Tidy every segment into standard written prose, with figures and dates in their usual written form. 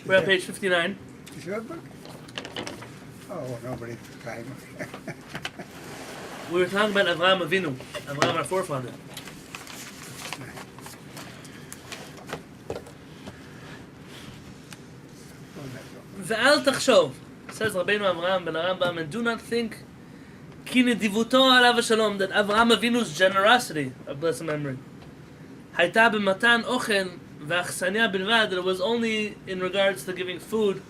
We're at page 59. Is that book? Oh, well, nobody's time. We were talking about Avraham Avinu, Avraham, our forefather. Ve'al tachshov, says Rabbeinu Avraham ben Arambam, and do not think ki nedivuto alav shalom, that Avraham Avinu's generosity of blessed memory, hayta b'matan ochen ve'achsania bilvad, that it was only in regards to giving food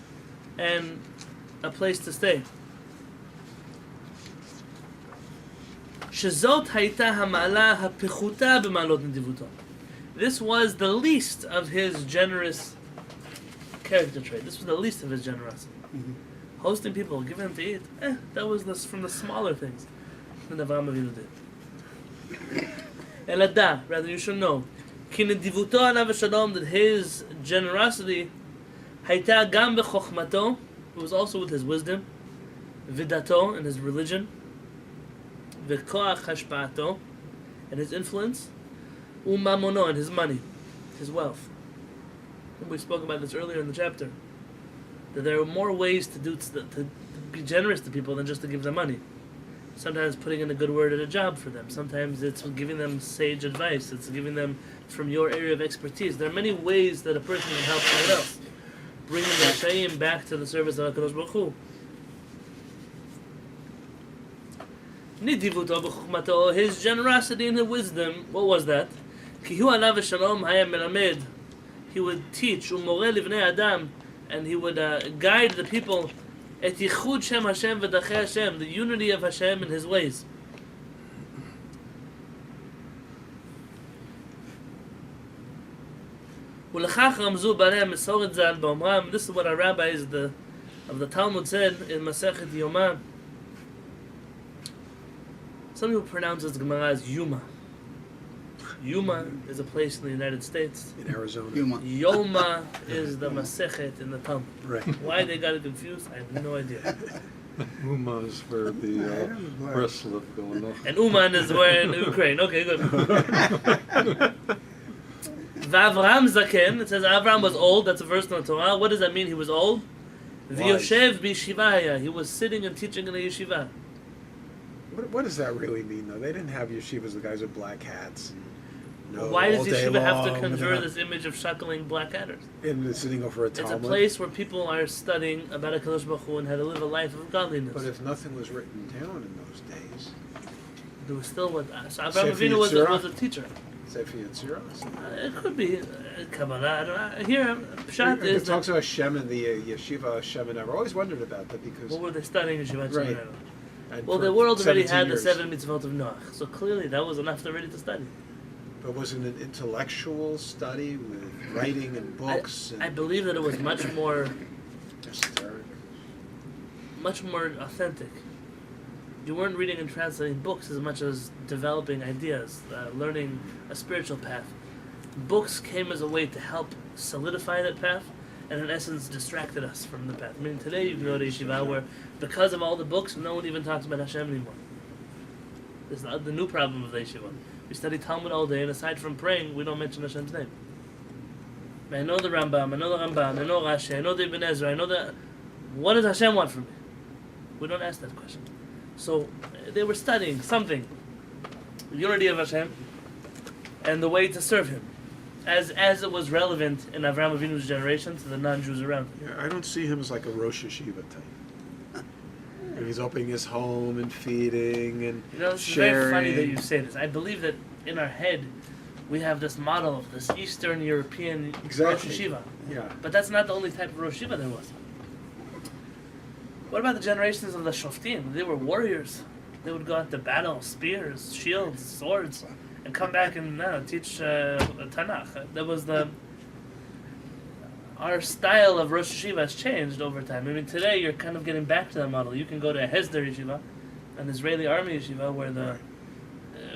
and a place to stay. Shezot hayta hamala hapichuta b'malot nedivuto. This was the least of his generous character trait. This was the least of his generosity. Mm-hmm. Hosting people, giving them to eat, that was from the smaller things that Avraham Avinu did. Elada, rather you should know, ki nedivuto alav shalom, that his generosity, hayta gam b'chokhmato, it was also with his wisdom, vidato, and his religion, v'koach hashpa'ato, and his influence, u'mamono, and his money, his wealth. We spoke about this earlier in the chapter, that there are more ways to be generous to people than just to give them money. Sometimes putting in a good word at a job for them. Sometimes it's giving them sage advice. It's giving them from your area of expertise. There are many ways that a person can help someone else, bringing the HaShamayim back to the service of HaKadosh Baruch Hu. Nidivuto b'chukhmato, his generosity and his wisdom, what was that? Ki hu alav shalom hayam melamed. He would teach, umoreh livnei adam, and he would guide the people, et yichud shem Hashem v'dachei Hashem, the unity of Hashem and His ways. Ulechach ramzu barei mesoret zal b'omram. This is what our rabbis of the Talmud said in Masechet Yoma. Some people pronounce this Gemara as Yuma. Yuma is a place in the United States. In Arizona. Yoma is the Masechet in the Talmud. Right. Why they got it confused, I have no idea. Uma is where the wrestler going on. And Uman is where in Ukraine. Okay, good. V'Avraham Zaken, it says Avraham was old, that's a verse in the Torah. What does that mean, he was old? V'yoshev b'yeshivaya, he was sitting and teaching in a yeshiva. What does that really mean, though? They didn't have yeshivas, the guys with black hats. No, why does yeshiva have to long, conjure this image of shuckling black adders? And sitting over a Talmud. It's a place where people are studying about HaKadosh Baruch Hu and how to live a life of godliness. But if nothing was written down in those days... There was still what... So Avraham Avinu was a teacher. Sefi Yetzirah? It could be Kabbalah. I don't know. Here, Pshat is... It talks about Shem and the yeshiva Shem and I've always wondered about that because... What were they studying in Yeshiva? Right. Well, the world already had 17 years. the 7 mitzvot of Noach, so clearly that was enough already to study. But was it an intellectual study with writing and books? I believe that it was much more esoteric. Much more authentic. You weren't reading and translating books as much as developing ideas, learning a spiritual path. Books came as a way to help solidify that path, and in essence distracted us from the path. I mean, today you can go to yeshiva where, because of all the books, no one even talks about Hashem anymore. This is the new problem of the yeshiva. We study Talmud all day, and aside from praying, we don't mention Hashem's name. I know the Rambam, I know the Ramban, I know Rashi, I know the Ibn Ezra, I know the... What does Hashem want from me? We don't ask that question. So, they were studying something. The unity of Hashem, and the way to serve Him. As it was relevant in Avraham Avinu's generation to the non-Jews around him. Yeah, I don't see him as like a Rosh Yeshiva type. He's opening his home and feeding and it's sharing. very funny that you say this. I believe that in our head we have this model of this Eastern European Rosh Yeshiva. Yeah. But that's not the only type of Rosh Yeshiva there was. What about the generations of the Shoftim? They were warriors. They would go out to battle, spears, shields, swords, and come back and teach Tanakh. That was our style of Rosh Yeshiva has changed over time. I mean, today you're kind of getting back to that model. You can go to a Hesder Yeshiva, an Israeli army yeshiva, where the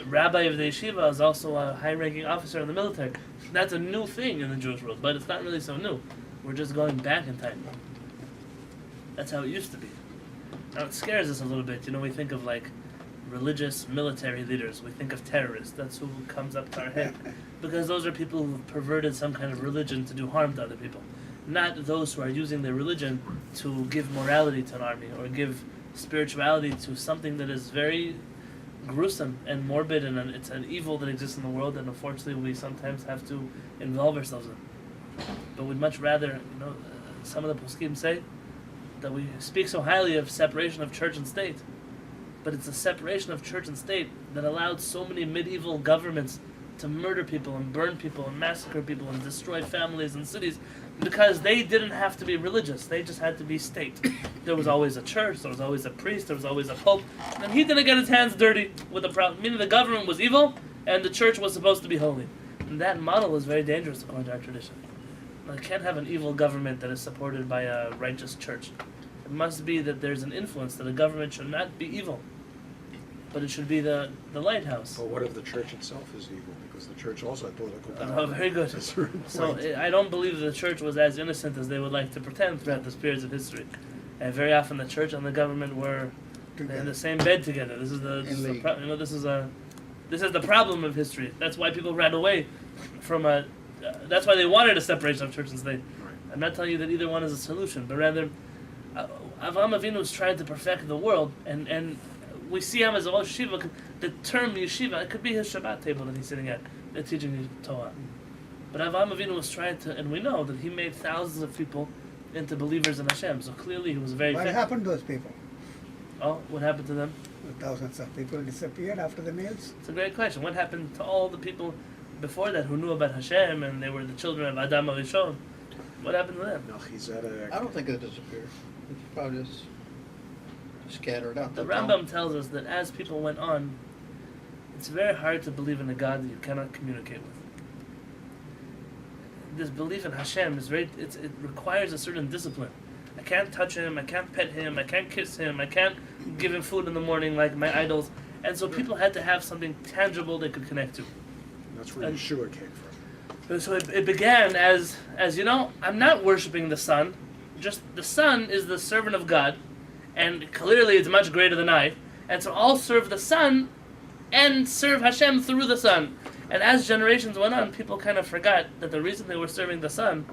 rabbi of the yeshiva is also a high-ranking officer in the military. That's a new thing in the Jewish world, but it's not really so new. We're just going back in time. That's how it used to be. Now it scares us a little bit. We think of like religious military leaders. We think of terrorists. That's who comes up to our head. Because those are people who've perverted some kind of religion to do harm to other people. not those who are using their religion to give morality to an army or give spirituality to something that is very gruesome and morbid, and it's an evil that exists in the world, and unfortunately we sometimes have to involve ourselves in. But we'd much rather, some of the poskim say that we speak so highly of separation of church and state, but it's a separation of church and state that allowed so many medieval governments to murder people and burn people and massacre people and destroy families and cities, because they didn't have to be religious, they just had to be state. There was always a church, there was always a priest, there was always a pope, and he didn't get his hands dirty with the problem, meaning the government was evil and the church was supposed to be holy. And that model is very dangerous according to our tradition. I can't have an evil government that is supported by a righteous church. It must be that there's an influence, that a government should not be evil, but it should be the lighthouse. But what if the church itself is evil? Because the church also had political power. Oh, very good. At a certain So point. I don't believe the church was as innocent as they would like to pretend throughout the periods of history. And very often the church and the government were in the same bed together. This is the problem of history. That's why people ran away from that's why they wanted a separation of church and state. Right. I'm not telling you that either one is a solution, but rather Avraham Avinu was trying to perfect the world, and we see him as a Rosh Yeshiva. The term yeshiva, it could be his Shabbat table that he's sitting at, teaching the Torah. But Avraham Avinu was trying to, and we know that he made thousands of people into believers in Hashem. So clearly he was very What effective. happened to those people? Oh, what happened to them? Thousands of people disappeared after the meals. It's a great question. What happened to all the people before that who knew about Hashem and they were the children of Adam HaRishon? What happened to them? Melchizedek. I don't think it disappeared. It's probably just scattered out. The That's all. Rambam tells us that as people went on, it's very hard to believe in a God that you cannot communicate with. This belief in Hashem is it requires a certain discipline. I can't touch him, I can't pet him, I can't kiss him, I can't give him food in the morning like my idols. And so people had to have something tangible they could connect to. That's where Yeshua came from. So it began as I'm not worshiping the sun. Just the sun is the servant of God, and clearly it's much greater than I. And so I'll serve the sun and serve Hashem through the sun. And as generations went on, people kind of forgot that the reason they were serving the sun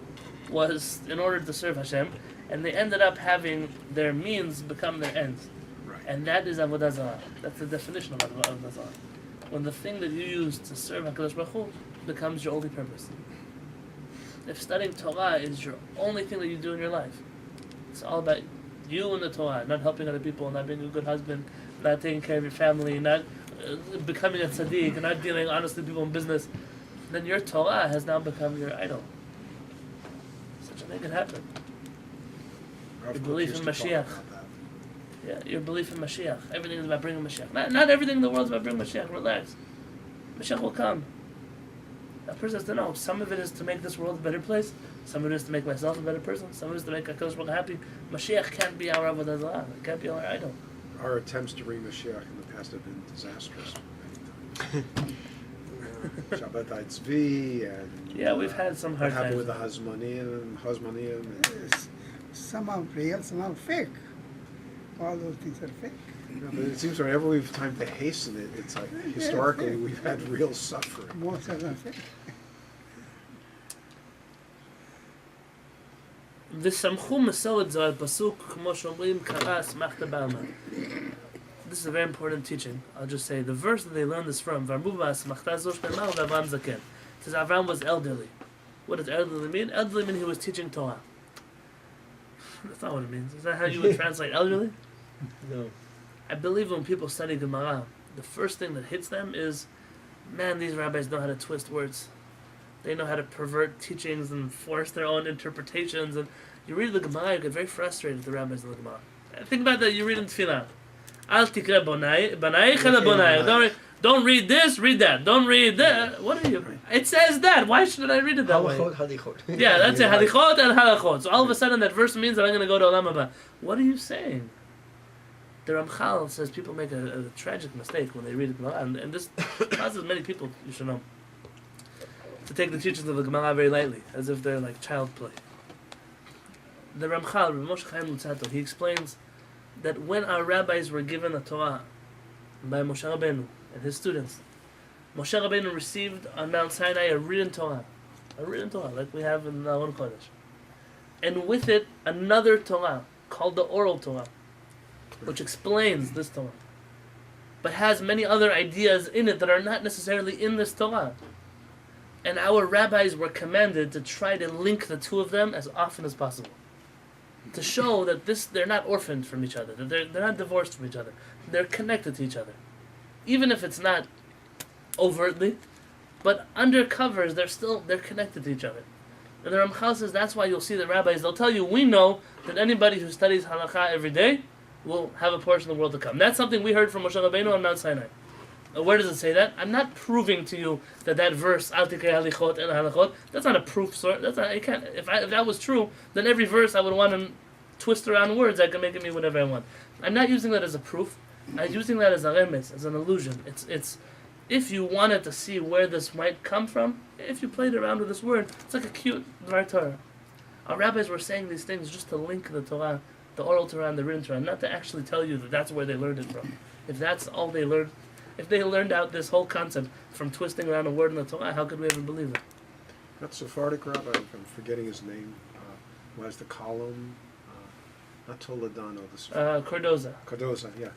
was in order to serve Hashem, and they ended up having their means become their ends. Right. And that is Avodah Zarah. That's the definition of Avodah Zarah. When the thing that you use to serve HaKadosh Baruch Hu becomes your only purpose. If studying Torah is your only thing that you do in your life, it's all about you and the Torah, not helping other people, not being a good husband, not taking care of your family, not becoming a tzaddik, not dealing honestly with people in business, then your Torah has now become your idol. Such a thing can happen. Rav You Kook believe used in to talk Mashiach. about that. Yeah, your belief in Mashiach. Everything is about bringing Mashiach. Not everything in the world is about bringing Mashiach. Relax. Mashiach will come. That person has to know. Some of it is to make this world a better place. Some of it is to make myself a better person. Some of it is to make HaKadosh Baruch Hu happy. Mashiach can't be our Avodah Zarah. It can't be our idol. Our attempts to bring Mashiach in the past have been disastrous. Shabbat Tzvi and Yeah, we've had some hard what happened times. with the Hasmoneim. Somehow real, somehow fake. All those things are fake. But it seems whenever we've had time to hasten it, it's like historically we've had real suffering. Most of them fake. ושמחו מסורת זו על פסוק, כמו שאומרים, קרא אסמכתא בעלמא. This is a very important teaching. I'll just say, the verse that they learned this from, ואמרו בה אסמכתא זו שנאמר ואברהם זקן. It says Avram was elderly. What does elderly mean? Elderly means he was teaching Torah. That's not what it means. Is that how you would translate elderly? No. I believe when people study Gemara, the first thing that hits them is, man, these rabbis know how to twist words. They know how to pervert teachings and force their own interpretations. And you read the Gemara, you get very frustrated with the rabbis in the Gemara. Think about that. You read in Tefillah. Al tikra banayich ela banayich. Don't read this, read that. Don't read that. What are you? It says that. Why should I read it that way? Yeah, that's it. Halichot and halachot. So all of a sudden that verse means that I'm going to go to Olam Haba. What are you saying? The Ramchal says people make a tragic mistake when they read the Gemara. And this causes many people, you should know, to take the teachings of the Gemara very lightly, as if they're like child play. The Ramchal, Rabbi Moshe Chaim Luzzatto, he explains that when our rabbis were given the Torah by Moshe Rabbeinu and his students, Moshe Rabbeinu received on Mount Sinai a written Torah, like we have in Aron Kodesh. and with it another Torah called the Oral Torah, which explains this Torah, but has many other ideas in it that are not necessarily in this Torah. And our rabbis were commanded to try to link the two of them as often as possible, to show that they're not orphaned from each other, that they're not divorced from each other, they're connected to each other, even if it's not overtly, but under covers they're connected to each other. And the Ramchal says that's why you'll see the rabbis, they'll tell you, we know that anybody who studies halakha every day will have a portion of the world to come. That's something we heard from Moshe Rabbeinu on Mount Sinai. Where does it say that? I'm not proving to you that verse, Al tikei halichot el halachot, that's not a proof source. That's not, you can't. If that was true, then every verse I would want to twist around words. I can make it mean whatever I want. I'm not using that as a proof. I'm using that as a remes, as an illusion. It's if you wanted to see where this might come from, if you played around with this word, it's like a cute Dvar Torah. Our rabbis were saying these things just to link the Torah, the oral Torah and the written Torah, not to actually tell you that that's where they learned it from. If that's all they learned, if they learned out this whole concept from twisting around a word in the Torah, how could we ever believe it? That Sephardic rabbi, I'm forgetting his name, who has the column, not Toledano, Cardoza. Cardoza, yeah.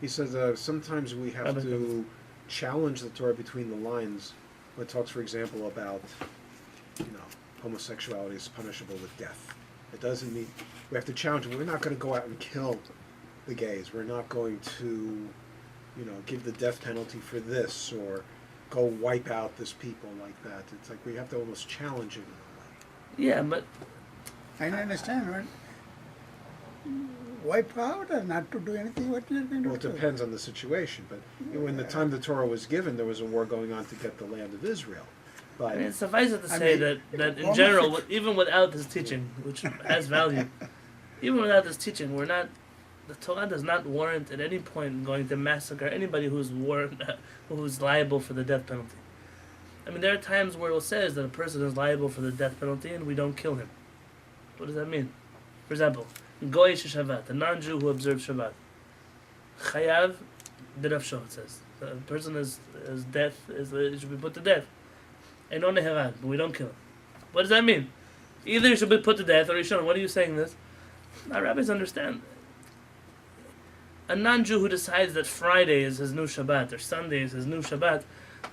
He says sometimes we have to challenge the Torah between the lines when it talks, for example, about, homosexuality is punishable with death. It doesn't mean, we have to challenge it. We're not going to go out and kill the gays. We're not going to, give the death penalty for this or go wipe out this people like that. It's like we have to almost challenge it in a way. Yeah, but I don't understand, right? Wipe out or not to do anything, what you're going to Well, it do? depends on the situation, but when the time the Torah was given, there was a war going on to get the land of Israel. But I mean, suffice it to I say mean, that in almost general, like- even without this teaching, which has value, even without this teaching, the Torah does not warrant at any point going to massacre anybody who's liable for the death penalty. I mean, there are times where it says that a person is liable for the death penalty and we don't kill him. What does that mean? For example, Goy Shabbat, a non-Jew who observes Shabbat. Chayav b'nafsho, it says. The person is death, should be put to death. Eino neherag, but we don't kill him. What does that mean? Either he should be put to death or he shouldn't. What are you saying this? Our rabbis understand. A non-Jew who decides that Friday is his new Shabbat or Sunday is his new Shabbat,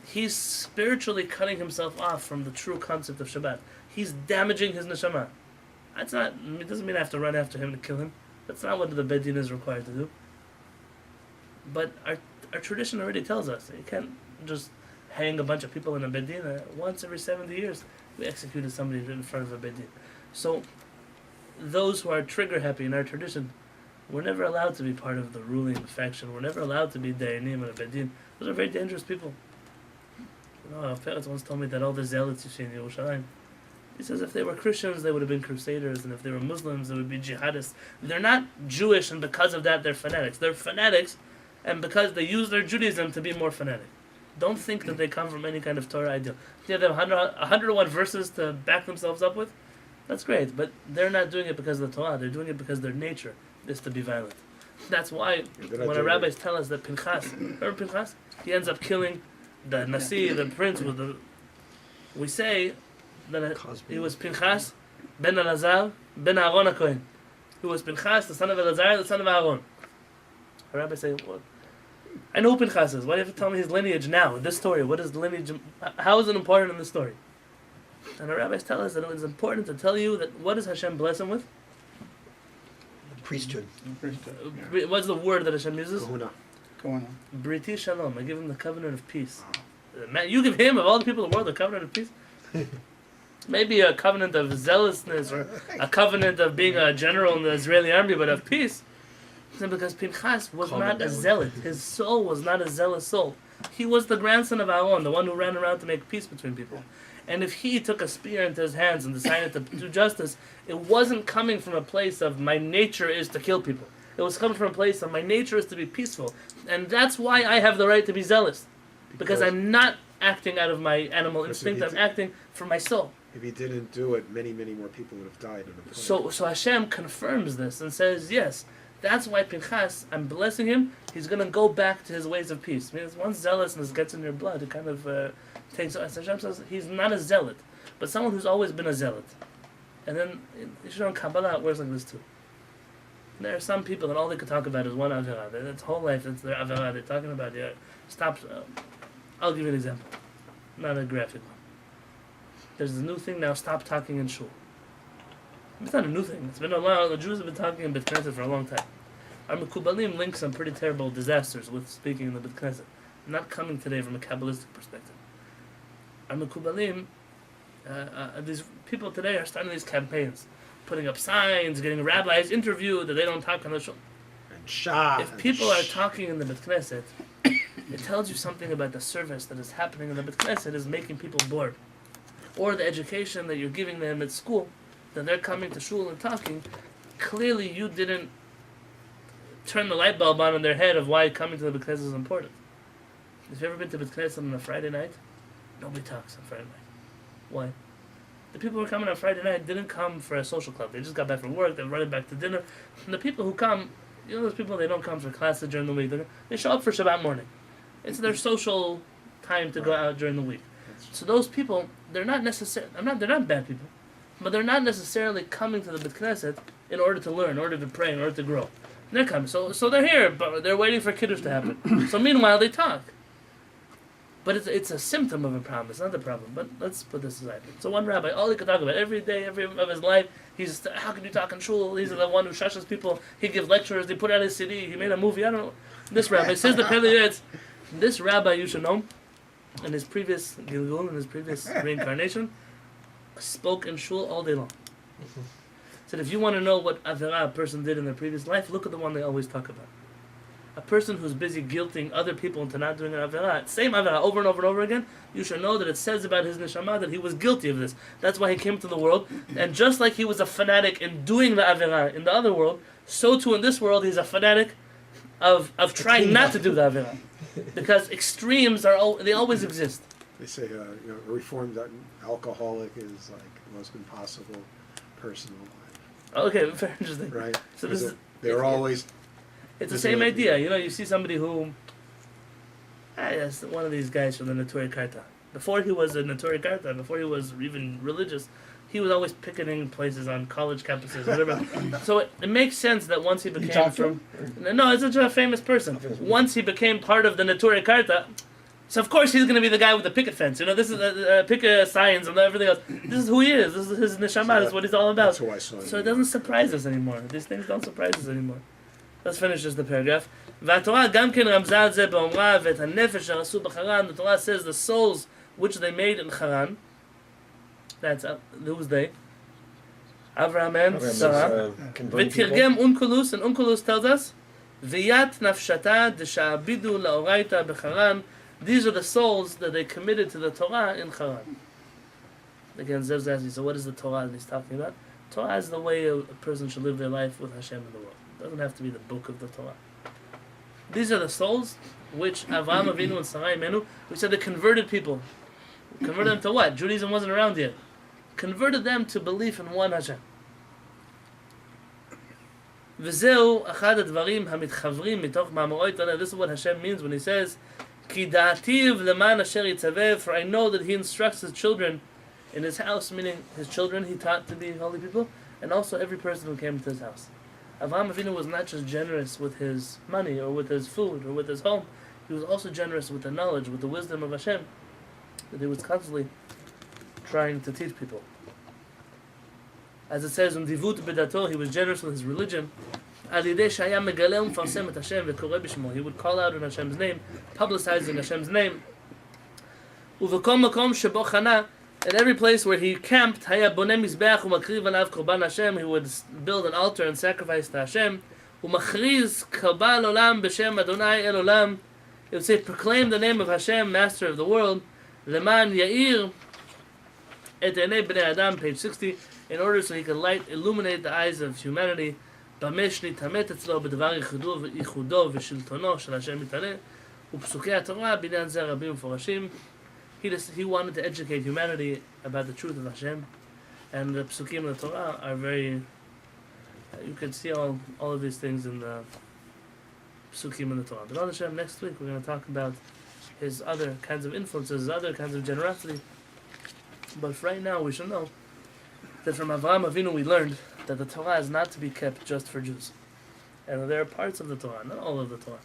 he's spiritually cutting himself off from the true concept of Shabbat. He's damaging his neshama. It doesn't mean I have to run after him to kill him. That's not what the Beit Din is required to do. But our tradition already tells us that you can't just hang a bunch of people in a Beit Din. Once every 70 years, we executed somebody in front of a Beit Din. So those who are trigger happy in our tradition, we're never allowed to be part of the ruling faction. We're never allowed to be Dayanim and a Beit Din. Those are very dangerous people. Peretz once told me that all the zealots you see in Yerushalayim, he says if they were Christians, they would have been crusaders, and if they were Muslims, they would be jihadists. They're not Jewish, and because of that, they're fanatics. They're fanatics, and because they use their Judaism to be more fanatic. Don't think that they come from any kind of Torah ideal. If they have 101 verses to back themselves up with, that's great, but they're not doing it because of the Torah. They're doing it because their nature is to be violent. That's why when our rabbis tell us that Pinchas, remember Pinchas? He ends up killing the Nasi, the prince, we say that it was Pinchas ben Elazar ben Aaron HaKohen. Who was Pinchas, the son of Elazar, the son of Aaron. Our rabbis say, what? I know who Pinchas is. Why do you have to tell me his lineage now? This story, what is the lineage? How is it important in the story? And our rabbis tell us that it is important to tell you that what does Hashem bless him with? Priesthood. What's the word that Hashem uses? Kahuna. Go on. Briti Shalom. I give him the covenant of peace. Man, you give him, of all the people in the world, the covenant of peace? Maybe a covenant of zealousness or a covenant of being a general in the Israeli army, but of peace. Because Pinchas was not a zealot. His soul was not a zealous soul. He was the grandson of Aaron, the one who ran around to make peace between people. And if he took a spear into his hands and decided to do justice, it wasn't coming from a place of my nature is to kill people. It was coming from a place of my nature is to be peaceful. And that's why I have the right to be zealous. Because I'm not acting out of my animal instinct, I'm acting for my soul. If he didn't do it, many, many more people would have died in the So Hashem confirms this and says, yes, that's why Pinchas, I'm blessing him, he's going to go back to his ways of peace. I mean, once zealousness gets in your blood, it kind of takes... Hashem says he's not a zealot, but someone who's always been a zealot. And then you should know Kabbalah it works like this too. There are some people that all they could talk about is one Avera. That's whole life, it's their Avera. They're talking about, stop. I'll give you an example. Not a graphic one. There's a new thing now, stop talking in shul. It's not a new thing. It's been a while. The Jews have been talking in Beit Knesset for a long time. Our Mekubalim link some pretty terrible disasters with speaking in the Beit Knesset. Not coming today from a Kabbalistic perspective. Our Mekubalim, these people today are starting these campaigns, putting up signs, getting rabbis interviewed that they don't talk on the shul. And Shaar. If people are talking in the Beit Knesset, it tells you something about the service that is happening in the Beit Knesset is making people bored. Or the education that you're giving them at school, that they're coming to shul and talking, clearly you didn't turn the light bulb on in their head of why coming to the Beit Knesset is important. If you've ever been to Beit Knesset on a Friday night, nobody talks on Friday night. Why? The people who are coming on Friday night didn't come for a social club. They just got back from work, they're running back to dinner. And the people who come, those people, they don't come for classes during the week. They show up for Shabbat morning. It's their social time to go out during the week. So those people, they're not necessarily, they're not bad people, but they're not necessarily coming to the Beit Knesset in order to learn, in order to pray, in order to grow. They're coming, so they're here, but they're waiting for Kiddush to happen. So meanwhile, they talk. But it's a symptom of a problem. It's not the problem. But let's put this aside. So one rabbi, all he could talk about every day, every of his life, he's how can you talk in shul? He's the one who shushes people. He gives lectures. They put out his CD. He made a movie. I don't know. This rabbi says the Kehillat. This rabbi, you should know, in his previous Gilgul, in his previous reincarnation, spoke in shul all day long. Said if you want to know what Avera a person did in their previous life, look at the one they always talk about. A person who's busy guilting other people into not doing an Avera, same Avera over and over and over again, you should know that it says about his neshama that he was guilty of this. That's why he came to the world. And just like he was a fanatic in doing the Avera in the other world, so too in this world he's a fanatic of trying not to do the Avera. Because extremes they always exist. They say a reformed alcoholic is like the most impossible person in life. Okay, very interesting. Right? So this is, they're always... It's the same idea. You see somebody who... that's one of these guys from the Notori Karta. Before he was a Notori Karta, before he was even religious, he was always picketing places on college campuses, whatever. So it makes sense that once he became from... No, it's a famous person. Once he became part of the Notori Karta, so of course he's going to be the guy with the picket fence. This is picket signs and everything else. This is who he is. This is his neshama. This is what he's all about. That's who I saw. So it doesn't surprise us anymore. These things don't surprise us anymore. Let's finish just the paragraph. והתורה גם כן רמזה על זה באומרה ואת הנפש הרסו בחרן. The Torah says the souls which they made in Haran. That's who's they? Avraham and Sarah. ותרגם אונקולוס, and Unkelus tells us ויית נפשתה דשעבידו לאורייתא בחרן. These are the souls that they committed to the Torah in Haran. Again, Zev's asking, so what is the Torah that he's talking about? Torah is the way a person should live their life with Hashem in the world. It doesn't have to be the book of the Torah. These are the souls which Avraham Avinu and Sarai Menu, we said they converted people. Converted them to what? Judaism wasn't around yet. Converted them to belief in one Hashem. וזהו אחד הדברים המתחברים מתוך מאמרו תורה. This is what Hashem means when he says, כי דעתיו למען אשר יצווה, for I know that he instructs his children in his house, meaning his children he taught to be holy people, and also every person who came to his house. Avraham Avinu was not just generous with his money or with his food or with his home, he was also generous with the knowledge, with the wisdom of Hashem, that he was constantly trying to teach people. As it says, he was generous with his religion. He would call out in Hashem's name, publicizing Hashem's name. At every place where he camped, he would build an altar and sacrifice to Hashem. He would say, proclaim the name of Hashem, Master of the world. Page 60, in order so he could illuminate the eyes of humanity. He wanted to educate humanity about the truth of Hashem, and the psukim of the Torah are very... you can see all of these things in the psukim in the Torah. But on Hashem, next week we're going to talk about his other kinds of influences, his other kinds of generosity. But for right now, we should know that that from Avraham Avinu we learned that the Torah is not to be kept just for Jews. And there are parts of the Torah, not all of the Torah.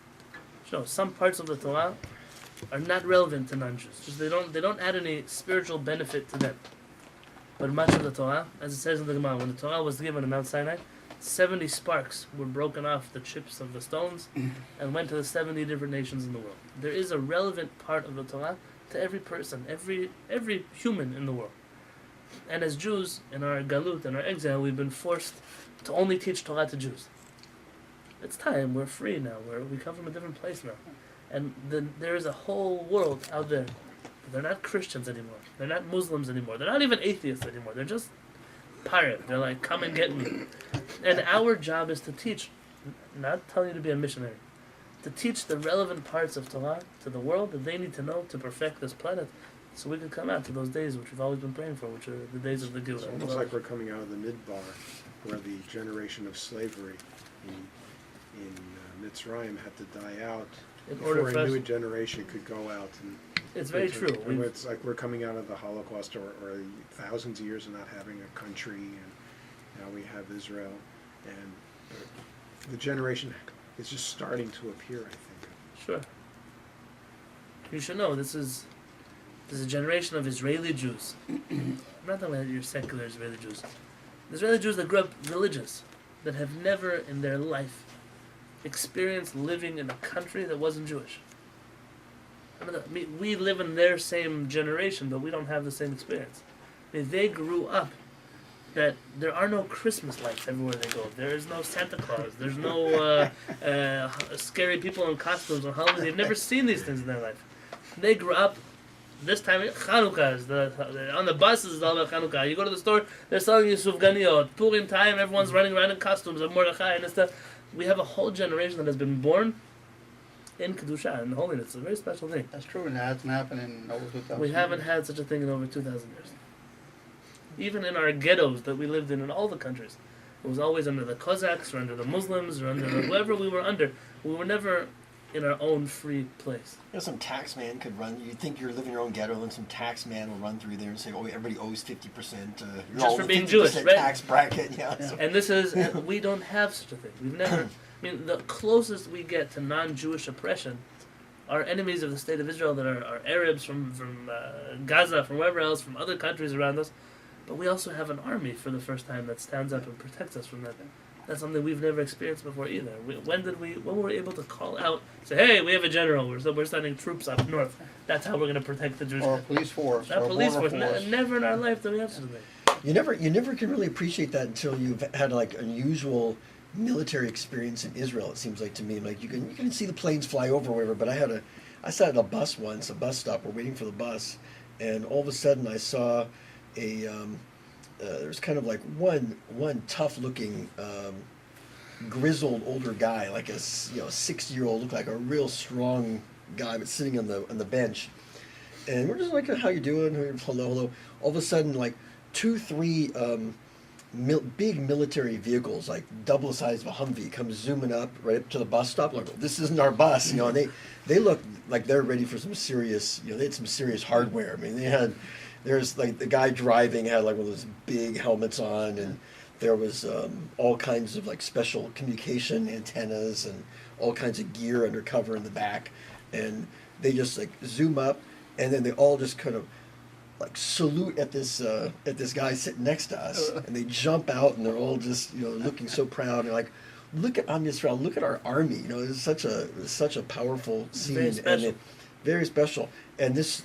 So some parts of the Torah are not relevant to non-Jews. Just they don't add any spiritual benefit to them. But much of the Torah, as it says in the Gemara, when the Torah was given on Mount Sinai, 70 sparks were broken off the chips of the stones and went to the 70 different nations in the world. There is a relevant part of the Torah to every person, every human in the world. And as Jews, in our galut, in our exile, we've been forced to only teach Torah to Jews. It's time. We're free now. We come from a different place now. And there is a whole world out there. They're not Christians anymore. They're not Muslims anymore. They're not even atheists anymore. They're just pirate. They're like, come and get me. And our job is to teach, not tell you to be a missionary, to teach the relevant parts of Torah to the world that they need to know to perfect this planet, so we can come out to those days which we've always been praying for, which are the days of the Geulah. It's almost like we're coming out of the Midbar, where the generation of slavery in Mitzrayim had to die out In order before for a us, new generation could go out. And it's very it's true. and it's like we're coming out of the Holocaust, or thousands of years of not having a country, and now we have Israel, and the generation is just starting to appear, I think. Sure. You should know there's a generation of Israeli Jews. I'm not talking about your secular Israeli Jews. Israeli Jews that grew up religious, that have never in their life experienced living in a country that wasn't Jewish. We live in their same generation, but we don't have the same experience. They grew up that there are no Christmas lights everywhere they go. There is no Santa Claus. There's no scary people in costumes on Halloween. They've never seen these things in their life. They grew up. This time, Chanukah is on the buses. It's all about Chanukah. You go to the store, they're selling you sufganiyot. Purim time, everyone's running around in costumes of Mordechai and stuff. We have a whole generation that has been born in Kedusha and holiness. It's a very special thing. That's true, and that hasn't happened in over 2,000 We haven't years. had such a thing in over 2,000 years. Even in our ghettos that we lived in all the countries, it was always under the Cossacks or under the Muslims or under whoever we were under. We were never in our own free place. You know, some tax man could run. You think you're living in your own ghetto, and some tax man will run through there and say, "Oh, everybody owes 50%. You're Just all for in being 50% Jewish, right? tax bracket." Yeah. Yeah. So- And this is, we don't have such a thing. We've never, I mean, the closest we get to non-Jewish oppression are enemies of the state of Israel that are Arabs from Gaza, from wherever else, from other countries around us. But we also have an army for the first time that stands up and protects us from that. That's something we've never experienced before either. When were we able to call out, say, hey, we have a general, we're sending troops up north. That's how we're going to protect the Jews. Or a police force, Not or a police border force. force. Never in our life do we have such a thing. You never can really appreciate that until you've had like unusual military experience in Israel. It seems like to me, like you can see the planes fly over or whatever. But I sat at a bus stop. We're waiting for the bus, and all of a sudden I saw there's kind of like one tough looking grizzled older guy, like a 60-year-old, looked like a real strong guy, but sitting on the bench, and we're just like, how you doing? Hello. All of a sudden, like 2-3 big military vehicles, like double the size of a Humvee, come zooming up right up to the bus stop. Like, this isn't our bus, and they look like they're ready for some serious, they had some serious hardware. I mean, there's like the guy driving had like one of those big helmets on, and there was all kinds of like special communication antennas and all kinds of gear undercover in the back, and they just like zoom up, and then they all just kind of like salute at this guy sitting next to us, and they jump out, and they're all just looking so proud, and like, look at Am Yisrael, look at our army, it's such a powerful scene, Very special. and very special, and this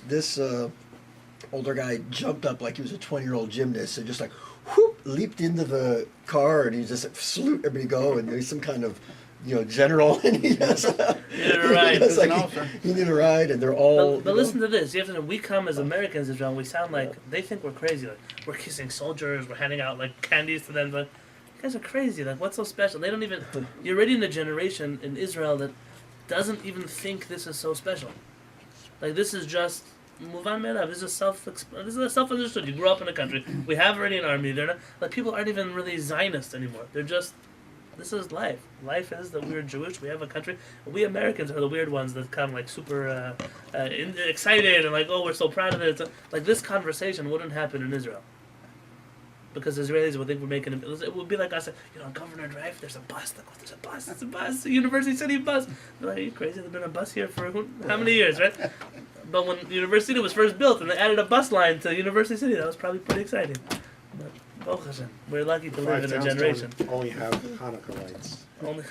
older guy jumped up like he was a 20-year-old gymnast, and just like whoop, leaped into the car, and he just like, salute everybody go, and he's some kind of general, and he just Needed a ride. it's like An he needed a ride, and they're all. But listen to this. You have to know, we come as Americans, Israel, we sound like, they think we're crazy. Like, we're kissing soldiers, we're handing out, like, candies to them. But you guys are crazy. Like, what's so special? They don't even, you're already in a generation in Israel that doesn't even think this is so special. Like, this is just, Muvan Melav, this is self-understood. You grew up in a country. We have already an army. They're not, like, people aren't even really Zionist anymore. They're just, this is life. Life is that we're Jewish. We have a country. We Americans are the weird ones that come like super excited and like, oh, we're so proud of it. Like, this conversation wouldn't happen in Israel. because Israelis would think we're making it would be like us, on Governor Drive, there's a bus. Like, there's a bus, it's a bus, a University City bus. They're like, are you crazy? There's been a bus here for how many years, right? But when University City was first built and they added a bus line to University City, that was probably pretty exciting. But, Baruch Hashem, we're lucky to live in a generation. Only have Hanukkah lights. Only